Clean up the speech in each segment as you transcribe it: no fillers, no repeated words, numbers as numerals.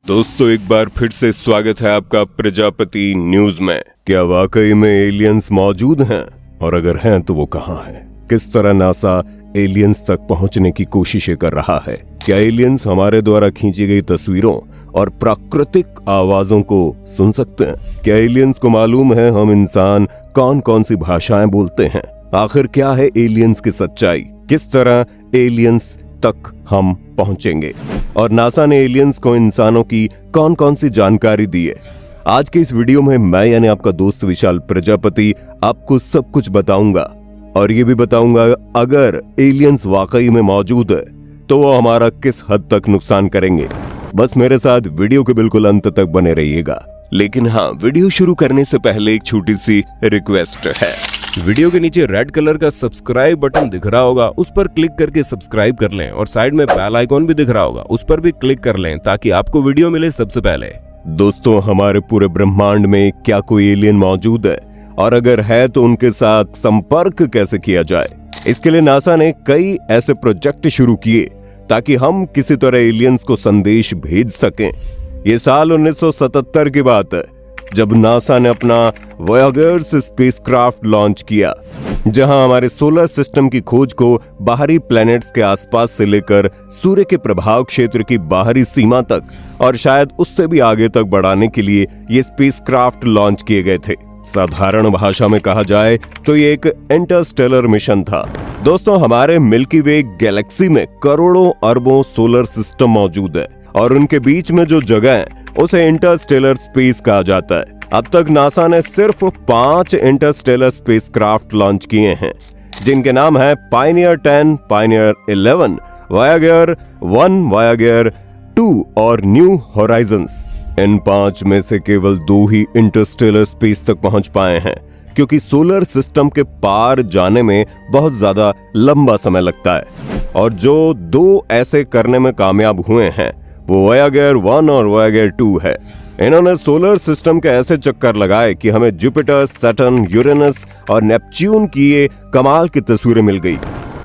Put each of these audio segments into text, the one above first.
दोस्तों एक बार फिर से स्वागत है आपका प्रजापति न्यूज में। क्या वाकई में एलियंस मौजूद हैं? और अगर हैं तो वो कहां हैं? किस तरह नासा एलियंस तक पहुंचने की कोशिशें कर रहा है? क्या एलियंस हमारे द्वारा खींची गई तस्वीरों और प्राकृतिक आवाजों को सुन सकते हैं? क्या एलियंस को मालूम है हम इंसान कौन कौन सी भाषाएं बोलते हैं? आखिर क्या है एलियंस की सच्चाई? किस तरह एलियंस तक हम पहुंचेंगे? और नासा ने एलियंस को इंसानों की कौन कौन सी जानकारी दी है? आज के इस वीडियो में मैं यानी आपका दोस्त विशाल प्रजापति आपको सब कुछ बताऊंगा और ये भी बताऊंगा अगर एलियंस वाकई में मौजूद है तो वो हमारा किस हद तक नुकसान करेंगे। बस मेरे साथ वीडियो के बिल्कुल अंत तक बने रहिएगा। लेकिन हाँ, वीडियो शुरू करने से पहले एक छोटी सी रिक्वेस्ट है। वीडियो के नीचे रेड कलर का सब्सक्राइब बटन दिख रहा होगा, उस पर क्लिक करके सब्सक्राइब कर लें और साइड में बेल आइकॉन भी दिख रहा होगा, उस पर भी क्लिक कर लें ताकि आपको वीडियो मिले सबसे पहले। दोस्तों, हमारे पूरे ब्रह्मांड में क्या कोई एलियन मौजूद है? और अगर है तो उनके साथ संपर्क कैसे किया जाए? इसके लिए नासा ने कई ऐसे प्रोजेक्ट शुरू किए ताकि हम किसी तरह एलियंस को संदेश भेज सकें। ये साल 1977 की बात है जब नासा ने अपना वॉयेजर्स स्पेसक्राफ्ट लॉन्च किया, जहां हमारे सोलर सिस्टम की खोज को बाहरी प्लैनेट्स के आसपास से लेकर सूर्य के प्रभाव क्षेत्र की बाहरी सीमा तक और शायद उससे भी आगे तक बढ़ाने के लिए ये स्पेसक्राफ्ट लॉन्च किए गए थे। साधारण भाषा में कहा जाए तो ये एक इंटरस्टेलर मिशन था। दोस्तों, हमारे मिल्की वे गैलेक्सी में करोड़ों अरबों सोलर सिस्टम मौजूद है और उनके बीच में जो जगह है उसे इंटरस्टेलर स्पेस कहा जाता है। अब तक नासा ने सिर्फ 5 इंटरस्टेलर स्पेसक्राफ्ट लॉन्च किए हैं, जिनके नाम है पायनियर 10, पायनियर 11, वॉयेजर 1, वॉयेजर 2 और न्यू होराइजन्स। इन 5 में से केवल 2 ही इंटरस्टेलर स्पेस तक पहुंच पाए हैं, क्योंकि सोलर सिस्टम के पार जाने में बहुत ज्यादा लंबा समय लगता है। और जो 2 ऐसे करने में कामयाब हुए हैं वो वॉयेजर 1 और वॉयेजर 2 है। इन्होंने सोलर सिस्टम के ऐसे चक्कर लगाए कि हमें जुपिटर, सैटर्न, यूरेनस और नेपच्यून की ये कमाल की तस्वीरें मिल गई।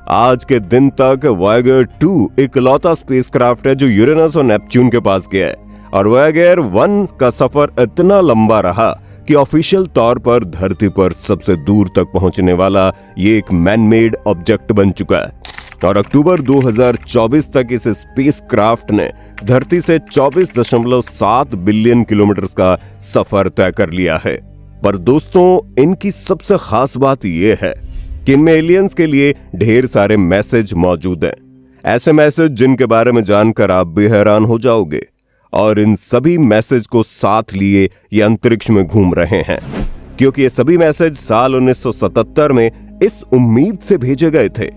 आज के दिन तक वॉयेजर 2 इकलौता स्पेसक्राफ्ट है जो यूरेनस और नेपच्यून के पास गया है, और वॉयेजर 1 का सफर इतना लंबा रहा कि ऑफिशियल तौर पर धरती पर सबसे दूर तक पहुंचने वाला ये एक मैनमेड ऑब्जेक्ट बन चुका है। और अक्टूबर 2024 तक इस स्पेसक्राफ्ट ने धरती से 24.7 बिलियन किलोमीटर का सफर तय कर लिया है। पर दोस्तों, इनकी सबसे खास बात यह है कि इनमें एलियंस के लिए ढेर सारे मैसेज मौजूद हैं। ऐसे मैसेज जिनके बारे में जानकर आप भी हैरान हो जाओगे। और इन सभी मैसेज को साथ लिए ये अंतरिक्ष में घूम रहे हैं, क्योंकि ये सभी मैसेज साल 1977 में इस उम्मीद से भेजे गए थे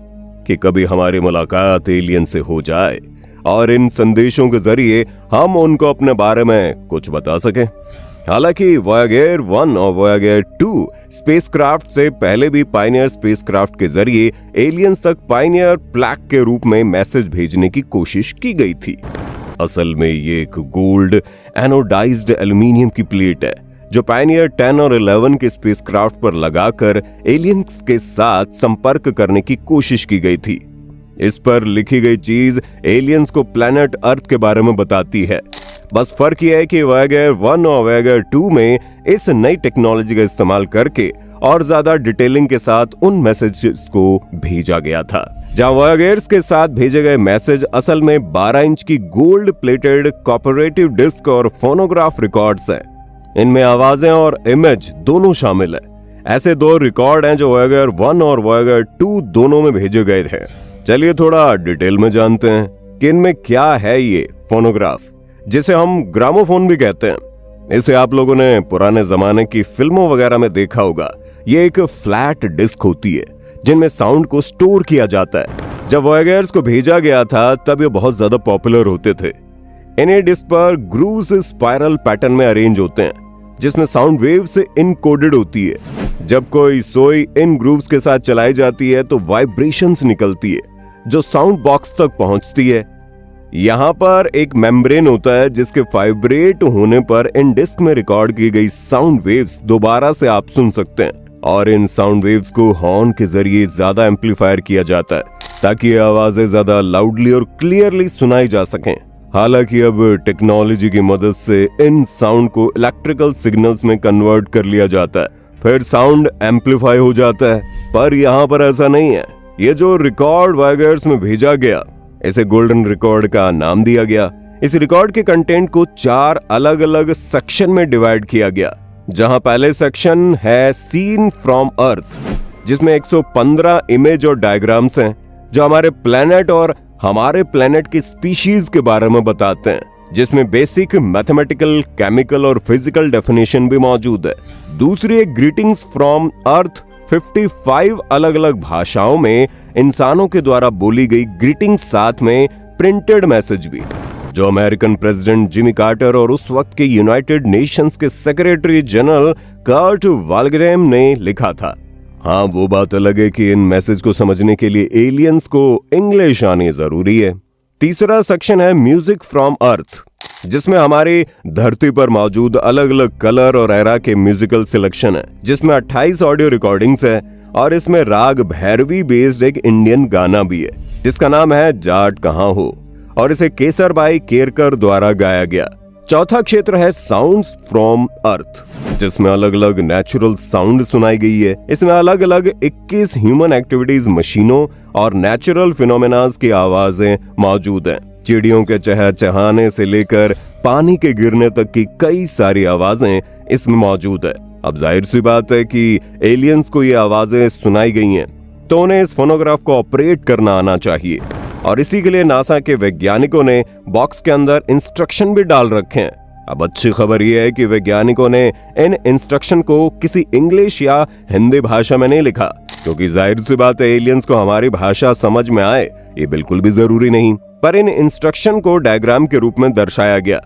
कि कभी हमारी मुलाकात एलियन से हो जाए और इन संदेशों के जरिए हम उनको अपने बारे में कुछ बता सकें। हालांकि वॉयेजर 1 और वॉयेजर 2 स्पेसक्राफ्ट से पहले भी पायनियर स्पेसक्राफ्ट के जरिए एलियंस तक पायनियर प्लैक के रूप में मैसेज भेजने की कोशिश की गई थी। असल में ये एक गोल्ड एनोडाइज्ड एल्यूमिनियम की प्लेट है जो पायनियर 10 और 11 के स्पेसक्राफ्ट पर लगाकर एलियंस के साथ संपर्क करने की कोशिश की गई थी। इस पर लिखी गई चीज एलियंस को प्लैनेट अर्थ के बारे में बताती है। बस फर्क यह है कि वॉयेजर 1 और वॉयेजर 2 में इस नई टेक्नोलॉजी का इस्तेमाल करके और ज्यादा डिटेलिंग के साथ उन मैसेजेस को भेजा गया था, जहां वॉयेजर्स के साथ भेजे गए मैसेज असल में 12 इंच की गोल्ड प्लेटेड कॉपरेटिव डिस्क और फोनोग्राफ रिकॉर्ड्स हैं। इनमें आवाजें और इमेज दोनों शामिल है। ऐसे 2 रिकॉर्ड हैं जो वॉयेजर 1 और वॉयेजर 2 दोनों में भेजे गए थे। चलिए थोड़ा डिटेल में जानते हैं कि इनमें क्या है ये फोनोग्राफ, जिसे हम ग्रामोफोन भी कहते हैं। इसे आप लोगों ने पुराने जमाने की फिल्मों वगैरह में देखा होगा। ये एक फ्लैट डिस्क होती है जिनमें साउंड को स्टोर किया जाता है। जब वॉयेजर्स को भेजा गया था तब ये बहुत ज्यादा पॉपुलर होते थे। इन्हें डिस्क पर ग्रूव्स स्पाइरल पैटर्न में अरेंज होते हैं, जिसमें साउंड वेव से इनकोडेड होती है। जब कोई सोई इन ग्रूव्स के साथ चलाई जाती है तो वाइब्रेशंस निकलती है जो साउंड बॉक्स तक पहुंचती है। यहाँ पर एक मेम्ब्रेन होता है जिसके वाइब्रेट होने पर इन डिस्क में रिकॉर्ड की गई साउंड वेव्स दोबारा से आप सुन सकते हैं, और इन साउंड वेव्स को हॉर्न के जरिए ज्यादा एम्पलीफायर किया जाता है ताकि ये आवाजें ज्यादा लाउडली और क्लियरली सुनाई जा सकें। हालांकि अब टेक्नोलॉजी की मदद से इन साउंड को इलेक्ट्रिकल सिग्नल्स में कन्वर्ट कर लिया जाता है, फिर साउंड एम्पलीफाई हो जाता है। पर यहाँ पर ऐसा नहीं है। ये जो रिकॉर्ड वैगर्स में भेजा गया, इसे गोल्डन रिकॉर्ड का नाम दिया गया। इस रिकॉर्ड के कंटेंट को 4 अलग अलग सेक्शन में डिवाइड किया गया, जहां पहले सेक्शन है सीन फ्रॉम अर्थ, जिसमें 115 इमेज और डायग्राम्स हैं जो हमारे प्लेनेट और हमारे प्लेनेट की स्पीशीज के बारे में बताते हैं, जिसमें बेसिक मैथमेटिकल, केमिकल और फिजिकल डेफिनेशन भी मौजूद है। दूसरी एक ग्रीटिंग्स फ्रॉम अर्थ, 55 अलग अलग भाषाओं में इंसानों के द्वारा बोली गई ग्रीटिंग्स, साथ में प्रिंटेड मैसेज भी, जो अमेरिकन प्रेसिडेंट जिमी कार्टर और उस वक्त के यूनाइटेड नेशंस के सेक्रेटरी जनरल कर्ट वाल्ग्रेम ने लिखा था। हाँ, वो बात अलग है कि इन मैसेज को समझने के लिए एलियंस को इंग्लिश आनी जरूरी है। तीसरा सेक्शन है म्यूजिक फ्रॉम अर्थ, जिसमें हमारी धरती पर मौजूद अलग अलग कलर और एरा के म्यूजिकल सिलेक्शन है, जिसमें 28 ऑडियो रिकॉर्डिंग्स है और इसमें राग भैरवी बेस्ड एक इंडियन गाना भी है, जिसका नाम है जाट कहाँ हो, और इसे केसरबाई केरकर द्वारा गाया गया। चौथा क्षेत्र है साउंड्स फ्रॉम अर्थ, जिसमें अलग अलग नेचुरल साउंड सुनाई गई है। इसमें अलग अलग 21 ह्यूमन एक्टिविटीज, मशीनों और नेचुरल फिनोमेनास की आवाजें मौजूद हैं। चिड़ियों के चहचहाने से लेकर पानी के गिरने तक की कई सारी आवाजें इसमें मौजूद है। अब जाहिर सी बात है कि एलियंस को ये आवाजें सुनाई गई हैं, तो उन्हें इस फोनोग्राफ को ऑपरेट करना आना चाहिए, और इसी के लिए नासा के वैज्ञानिकों ने बॉक्स के अंदर इंस्ट्रक्शन भी डाल रखे हैं। अब अच्छी खबर यह है कि वैज्ञानिकों ने इन इंस्ट्रक्शन को किसी इंग्लिश या हिंदी भाषा में नहीं लिखा, क्योंकि जाहिर सी बात है एलियंस को हमारी भाषा समझ में आए ये बिल्कुल भी जरूरी नहीं। पर इन इंस्ट्रक्शन को डायग्राम के रूप में दर्शाया गया,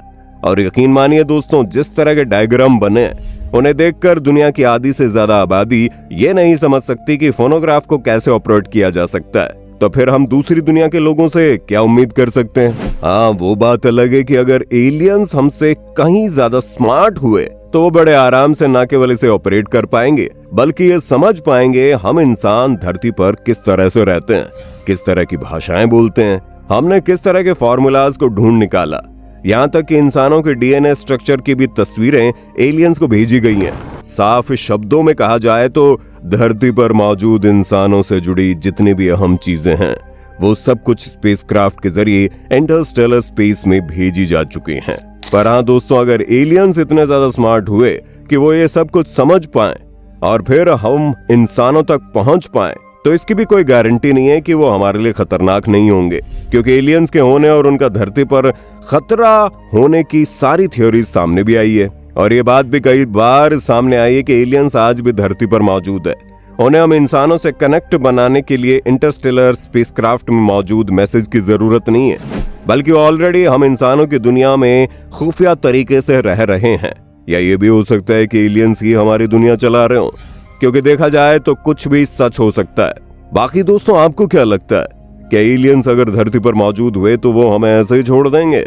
और यकीन मानिए दोस्तों, जिस तरह के डायग्राम बने उन्हें देखकर दुनिया की आधी से ज्यादा आबादी ये नहीं समझ सकती कि फोनोग्राफ को कैसे ऑपरेट किया जा सकता है। तो फिर हम दूसरी दुनिया के लोगों से क्या उम्मीद कर सकते हैं? हाँ, वो बात अलग है कि अगर एलियंस हमसे कहीं ज्यादा स्मार्ट हुए तो वो बड़े आराम से न केवल इसे ऑपरेट कर पाएंगे, बल्कि ये समझ पाएंगे हम इंसान धरती पर किस तरह से रहते हैं, किस तरह की भाषाएं बोलते हैं, हमने किस तरह के फॉर्मूलाज को ढूंढ निकाला। यहाँ तक कि इंसानों के डीएनए स्ट्रक्चर की भी तस्वीरें एलियंस को भेजी गई हैं। साफ शब्दों में कहा जाए तो धरती पर मौजूद इंसानों से जुड़ी जितनी भी अहम चीजें हैं, वो सब कुछ स्पेसक्राफ्ट के जरिए इंटरस्टेलर स्पेस में भेजी जा चुकी हैं। पर हाँ दोस्तों, अगर एलियंस इतने ज्यादा स्मार्ट हुए कि वो ये सब कुछ समझ पाए और फिर हम इंसानों तक पहुंच पाए, तो इसकी भी कोई गारंटी नहीं है कि वो हमारे लिए खतरनाक नहीं होंगे, क्योंकि एलियंस के होने और उनका धरती पर खतरा होने की सारी थ्योरीज सामने भी आई है, और ये बात भी कई बार सामने आई है कि एलियंस आज भी धरती पर मौजूद है। उन्हें हम इंसानों से कनेक्ट बनाने के लिए इंटरस्टेलर स्पेसक्राफ्ट में मौजूद मैसेज की जरूरत नहीं है, बल्कि ऑलरेडी हम इंसानों की दुनिया में खुफिया तरीके से रह रहे हैं। या ये भी हो सकता है कि एलियंस ही हमारी दुनिया चला रहे हो, क्योंकि देखा जाए तो कुछ भी सच हो सकता है। बाकी दोस्तों, आपको क्या लगता है, क्या एलियंस अगर धरती पर मौजूद हुए तो वो हमें ऐसे ही छोड़ देंगे,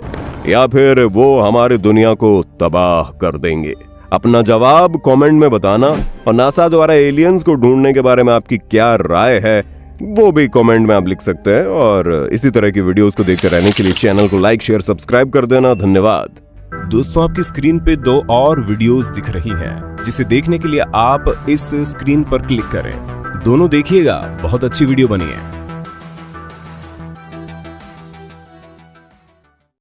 या फिर वो हमारी दुनिया को तबाह कर देंगे? अपना जवाब कमेंट में बताना, और नासा द्वारा एलियंस को ढूंढने के बारे में आपकी क्या राय है वो भी कमेंट में आप लिख सकते हैं। और इसी तरह की वीडियोस को देखते रहने के लिए चैनल को लाइक, शेयर, सब्सक्राइब कर देना। धन्यवाद। दोस्तों, आपकी स्क्रीन पे 2 और वीडियोस दिख रही हैं, जिसे देखने के लिए आप इस स्क्रीन पर क्लिक करें। दोनों देखिएगा, बहुत अच्छी वीडियो बनी है।